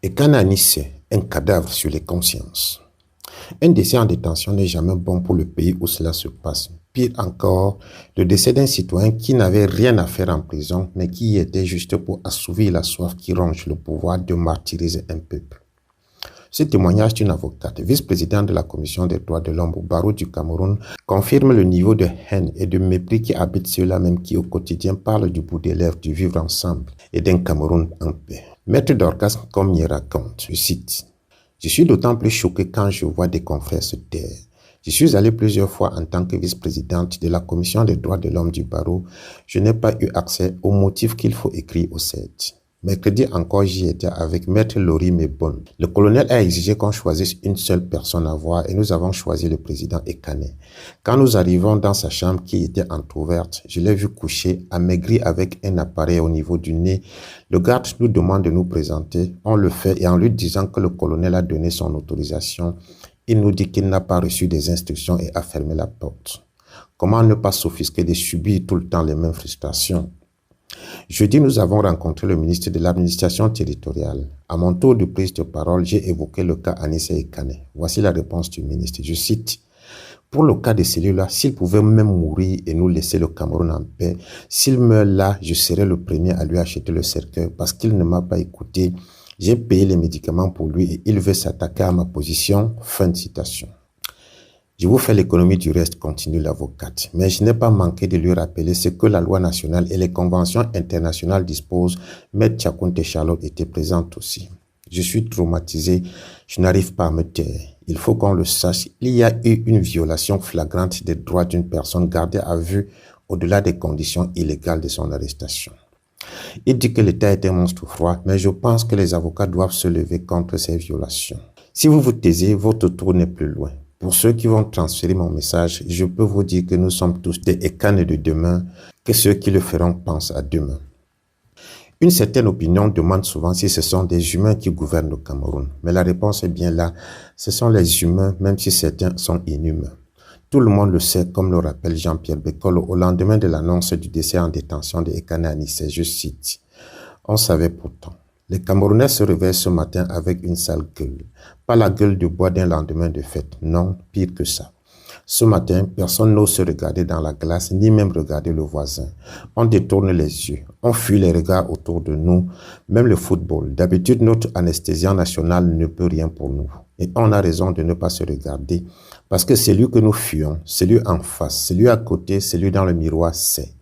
Et Kananisse, un cadavre sur les consciences. Un décès en détention n'est jamais bon pour le pays où cela se passe. Pire encore, le décès d'un citoyen qui n'avait rien à faire en prison, mais qui y était juste pour assouvir la soif qui ronge le pouvoir de martyriser un peuple. Ce témoignage d'une avocate, vice-présidente de la Commission des droits de l'homme au barreau du Cameroun, confirme le niveau de haine et de mépris qui habite ceux-là même qui au quotidien parlent du bout des lèvres du vivre ensemble et d'un Cameroun en paix. Maître d'orgasme comme il raconte, je cite, « Je suis d'autant plus choqué quand je vois des confrères se taire. Je suis allé plusieurs fois en tant que vice-présidente de la Commission des droits de l'homme du barreau. Je n'ai pas eu accès aux motifs qu'il faut écrire au CED. Mercredi encore, j'y étais avec Maître Laurie Mebon. Le colonel a exigé qu'on choisisse une seule personne à voir et nous avons choisi le président Ekane. Quand nous arrivons dans sa chambre qui était entrouverte, je l'ai vu coucher, amaigri avec un appareil au niveau du nez. Le garde nous demande de nous présenter. On le fait et en lui disant que le colonel a donné son autorisation, il nous dit qu'il n'a pas reçu des instructions et a fermé la porte. Comment ne pas s'offusquer de subir tout le temps les mêmes frustrations? Jeudi, nous avons rencontré le ministre de l'administration territoriale. À mon tour de prise de parole, j'ai évoqué le cas Anissé Ekane. Voici la réponse du ministre. Je cite, « Pour le cas de celui-là, s'il pouvait même mourir et nous laisser le Cameroun en paix, s'il meurt là, je serai le premier à lui acheter le cercueil parce qu'il ne m'a pas écouté. J'ai payé les médicaments pour lui et il veut s'attaquer à ma position. » Fin de citation. Je vous fais l'économie du reste, continue l'avocate, mais je n'ai pas manqué de lui rappeler ce que la loi nationale et les conventions internationales disposent. Maître Tchakounte Charlotte était présente aussi. Je suis traumatisé, je n'arrive pas à me taire. Il faut qu'on le sache, il y a eu une violation flagrante des droits d'une personne gardée à vue au-delà des conditions illégales de son arrestation. Il dit que l'État est un monstre froid, mais je pense que les avocats doivent se lever contre ces violations. Si vous vous taisez, votre tour n'est plus loin. Pour ceux qui vont transférer mon message, je peux vous dire que nous sommes tous des Ekanes de demain, que ceux qui le feront pensent à demain. Une certaine opinion demande souvent si ce sont des humains qui gouvernent le Cameroun. Mais la réponse est bien là, ce sont les humains, même si certains sont inhumains. Tout le monde le sait, comme le rappelle Jean-Pierre Bekolo au lendemain de l'annonce du décès en détention de Ekane Anissé, je cite, « On savait pourtant. Les Camerounais se réveillent ce matin avec une sale gueule. Pas la gueule de bois d'un lendemain de fête. Non, pire que ça. Ce matin, personne n'ose se regarder dans la glace, ni même regarder le voisin. On détourne les yeux. On fuit les regards autour de nous. Même le football. D'habitude, notre anesthésiant national ne peut rien pour nous. Et on a raison de ne pas se regarder. Parce que celui que nous fuyons, celui en face, celui à côté, celui dans le miroir, sait.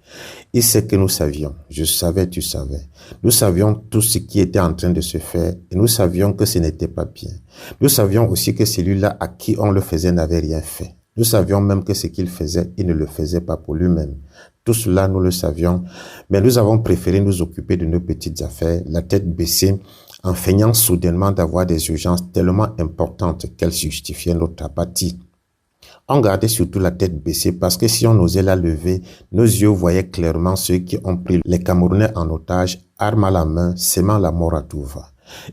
Il sait que nous savions, je savais, tu savais. Nous savions tout ce qui était en train de se faire et nous savions que ce n'était pas bien. Nous savions aussi que celui-là à qui on le faisait n'avait rien fait. Nous savions même que ce qu'il faisait, il ne le faisait pas pour lui-même. Tout cela, nous le savions, mais nous avons préféré nous occuper de nos petites affaires, la tête baissée, en feignant soudainement d'avoir des urgences tellement importantes qu'elles justifiaient notre apathie. On gardait surtout la tête baissée parce que si on osait la lever, nos yeux voyaient clairement ceux qui ont pris les Camerounais en otage, armes à la main, sémant la mort à tout va.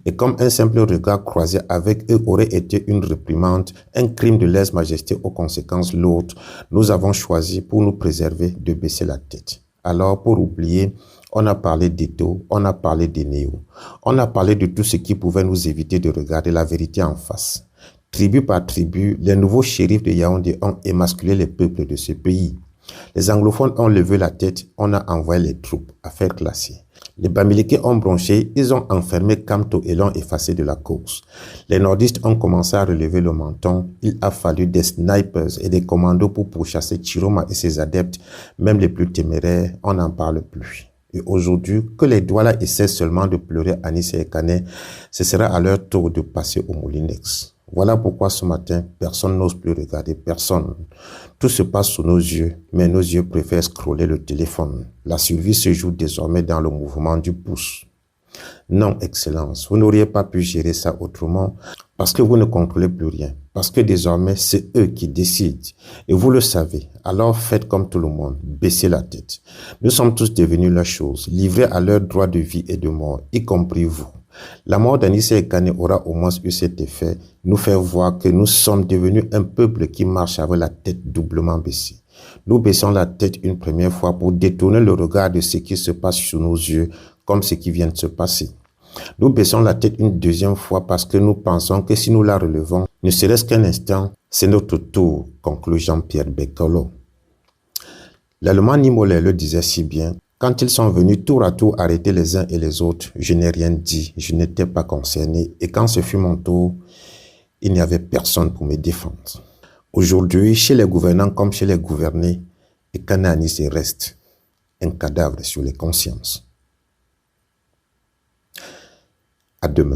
Et comme un simple regard croisé avec eux aurait été une réprimande, un crime de lèse-majesté aux conséquences lourdes, nous avons choisi pour nous préserver de baisser la tête. Alors pour oublier, on a parlé d'Eto, on a parlé des Néo, on a parlé de tout ce qui pouvait nous éviter de regarder la vérité en face. Tribu par tribu, les nouveaux shérifs de Yaoundé ont émasculé les peuples de ce pays. Les anglophones ont levé la tête, on a envoyé les troupes à faire classer. Les Bamileke ont bronché, ils ont enfermé Kamto et l'ont effacé de la course. Les nordistes ont commencé à relever le menton. Il a fallu des snipers et des commandos pour pourchasser Chiroma et ses adeptes, même les plus téméraires, on n'en parle plus. Et aujourd'hui, que les Douala essaient seulement de pleurer Anissé Ekane, ce sera à leur tour de passer au Moulinex. Voilà pourquoi ce matin, personne n'ose plus regarder personne. Tout se passe sous nos yeux, mais nos yeux préfèrent scroller le téléphone. La survie se joue désormais dans le mouvement du pouce. Non, Excellence, vous n'auriez pas pu gérer ça autrement parce que vous ne contrôlez plus rien. Parce que désormais, c'est eux qui décident. Et vous le savez. Alors faites comme tout le monde. Baissez la tête. Nous sommes tous devenus la chose, livrés à leurs droits de vie et de mort, y compris vous. La mort d'Anissé Ekane aura au moins eu cet effet, nous faire voir que nous sommes devenus un peuple qui marche avec la tête doublement baissée. Nous baissons la tête une première fois pour détourner le regard de ce qui se passe sous nos yeux, comme ce qui vient de se passer. Nous baissons la tête une deuxième fois parce que nous pensons que si nous la relevons, ne serait-ce qu'un instant, c'est notre tour, conclut Jean-Pierre Beccolo. L'Allemand Niemöller le disait si bien, quand ils sont venus tour à tour arrêter les uns et les autres, je n'ai rien dit, je n'étais pas concerné, et quand ce fut mon tour, il n'y avait personne pour me défendre. Aujourd'hui, chez les gouvernants comme chez les gouvernés, et Cananis reste un cadavre sur les consciences. À demain.